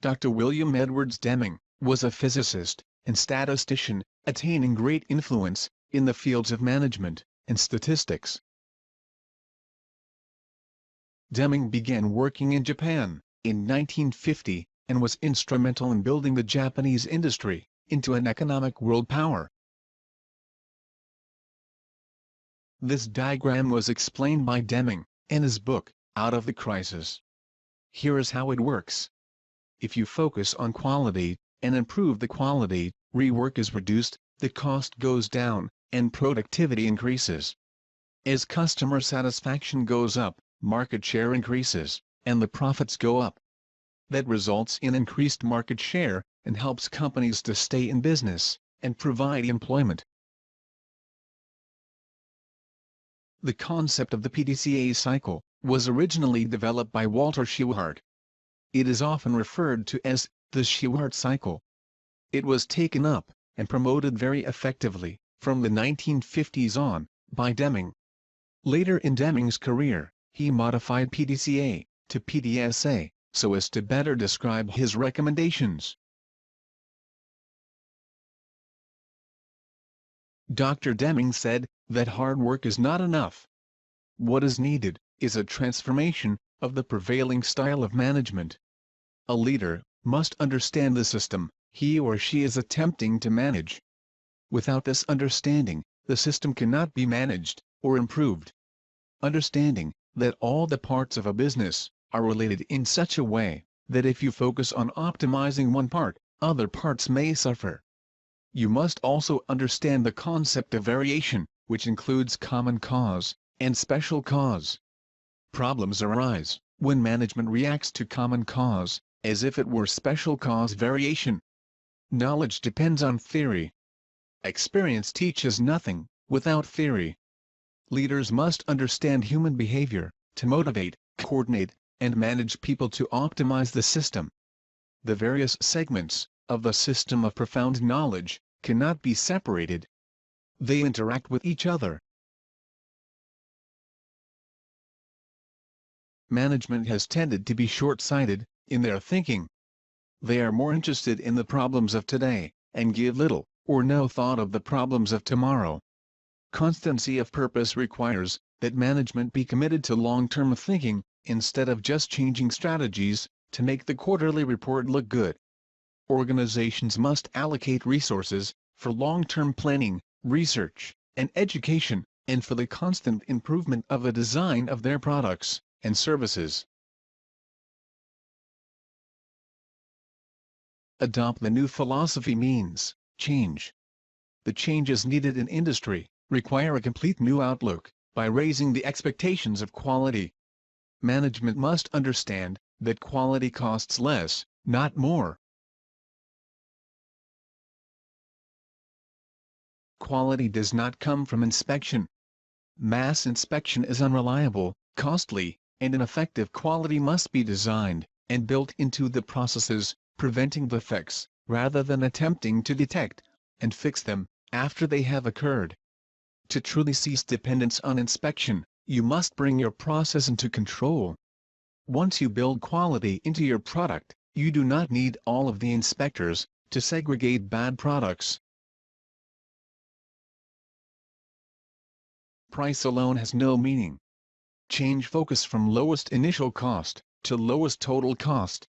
Dr. William Edwards Deming was a physicist and statistician, attaining great influence in the fields of management and statistics. Deming began working in Japan in 1950 and was instrumental in building the Japanese industry into an economic world power. This diagram was explained by Deming in his book, Out of the Crisis. Here is how it works. If you focus on quality, and improve the quality, rework is reduced, the cost goes down, and productivity increases. As customer satisfaction goes up, market share increases, and the profits go up. That results in increased market share, and helps companies to stay in business, and provide employment. The concept of the PDCA cycle was originally developed by Walter Shewhart. It is often referred to as the Shewhart cycle. It was taken up and promoted very effectively from the 1950s on by Deming. Later in Deming's career, he modified PDCA to PDSA so as to better describe his recommendations. Dr. Deming said that hard work is not enough. What is needed is a transformation of the prevailing style of management. A leader must understand the system he or she is attempting to manage. Without this understanding, the system cannot be managed or improved. Understanding that all the parts of a business are related in such a way that if you focus on optimizing one part, other parts may suffer. You must also understand the concept of variation, which includes common cause and special cause. Problems arise when management reacts to common cause as if it were special cause variation. Knowledge depends on theory. Experience teaches nothing without theory. Leaders must understand human behavior to motivate, coordinate, and manage people to optimize the system. The various segments of the system of profound knowledge cannot be separated. They interact with each other. Management has tended to be short-sighted in their thinking. They are more interested in the problems of today, and give little or no thought of the problems of tomorrow. Constancy of purpose requires that management be committed to long-term thinking, instead of just changing strategies to make the quarterly report look good. Organizations must allocate resources for long-term planning, research, and education, and for the constant improvement of the design of their products and services. Adopt the new philosophy means change. The changes needed in industry require a complete new outlook by raising the expectations of quality. Management must understand that quality costs less, not more. Quality does not come from inspection. Mass inspection is unreliable, costly, and ineffective. Quality must be designed and built into the processes, preventing defects, rather than attempting to detect and fix them after they have occurred. To truly cease dependence on inspection, you must bring your process into control. Once you build quality into your product, you do not need all of the inspectors to segregate bad products. Price alone has no meaning. Change focus from lowest initial cost to lowest total cost.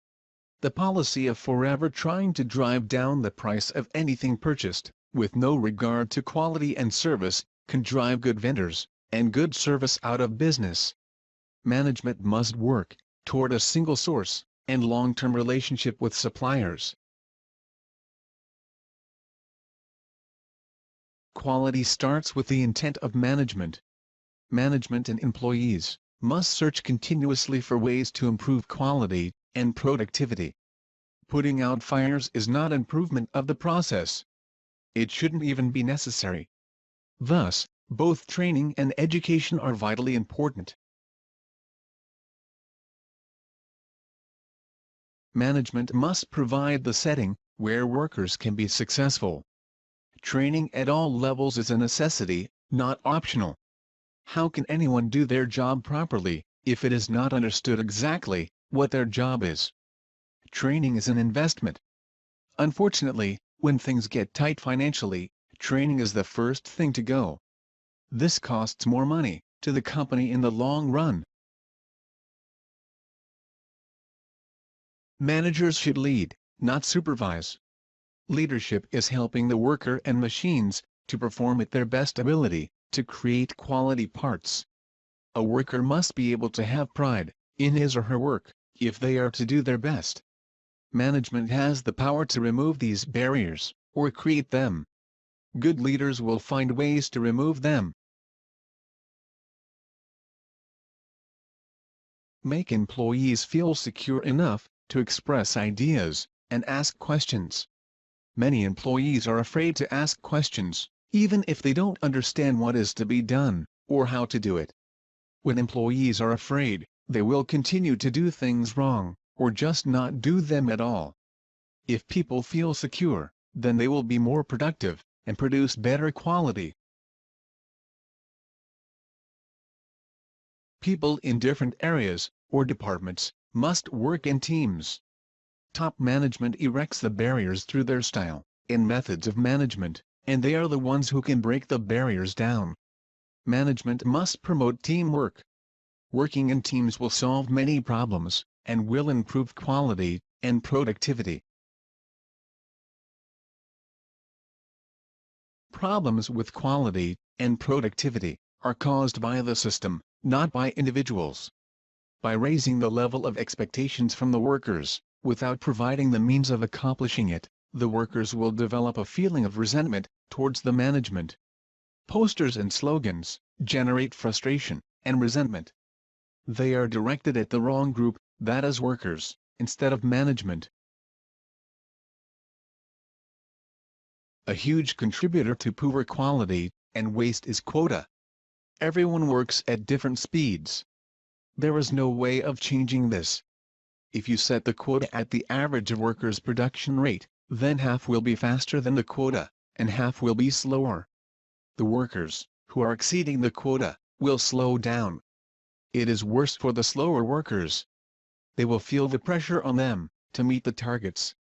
The policy of forever trying to drive down the price of anything purchased, with no regard to quality and service, can drive good vendors and good service out of business. Management must work toward a single source and long-term relationship with suppliers. Quality starts with the intent of management. Management and employees must search continuously for ways to improve quality and productivity. Putting out fires is not improvement of the process. It shouldn't even be necessary. Thus, both training and education are vitally important. Management must provide the setting where workers can be successful. Training at all levels is a necessity, not optional. How can anyone do their job properly if it is not understood exactly what their job is? training is an investment. Unfortunately, when things get tight financially, training is the first thing to go. This costs more money to the company in the long run. Managers should lead, not supervise. Leadership is helping the worker and machines to perform at their best ability, to create quality parts. A worker must be able to have pride in his or her work, if they are to do their best. Management has the power to remove these barriers, or create them. Good leaders will find ways to remove them. Make employees feel secure enough to express ideas and ask questions. Many employees are afraid to ask questions, even if they don't understand what is to be done, or how to do it. When employees are afraid, they will continue to do things wrong, or just not do them at all. If people feel secure, then they will be more productive, and produce better quality. People in different areas, or departments, must work in teams. Top management erects the barriers through their style and methods of management, and they are the ones who can break the barriers down. Management must promote teamwork. Working in teams will solve many problems, and will improve quality and productivity. Problems with quality and productivity are caused by the system, not by individuals. By raising the level of expectations from the workers, without providing the means of accomplishing it, the workers will develop a feeling of resentment towards the management. Posters and slogans generate frustration and resentment. They are directed at the wrong group, that is workers, instead of management. A huge contributor to poor quality and waste is quota. Everyone works at different speeds. There is no way of changing this. If you set the quota at the average of workers' production rate, then half will be faster than the quota, and half will be slower. The workers, who are exceeding the quota, will slow down. It is worse for the slower workers. They will feel the pressure on them to meet the targets.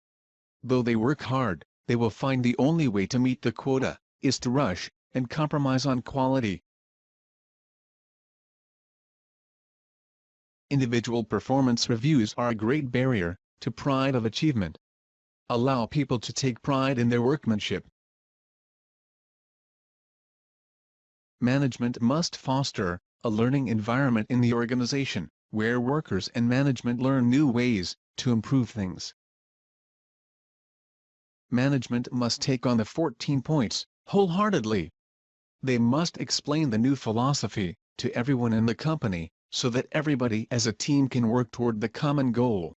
Though they work hard, they will find the only way to meet the quota is to rush and compromise on quality. Individual performance reviews are a great barrier to pride of achievement. Allow people to take pride in their workmanship. Management must foster a learning environment in the organization, where workers and management learn new ways to improve things. Management must take on the 14 points wholeheartedly. They must explain the new philosophy to everyone in the company, so that everybody as a team can work toward the common goal.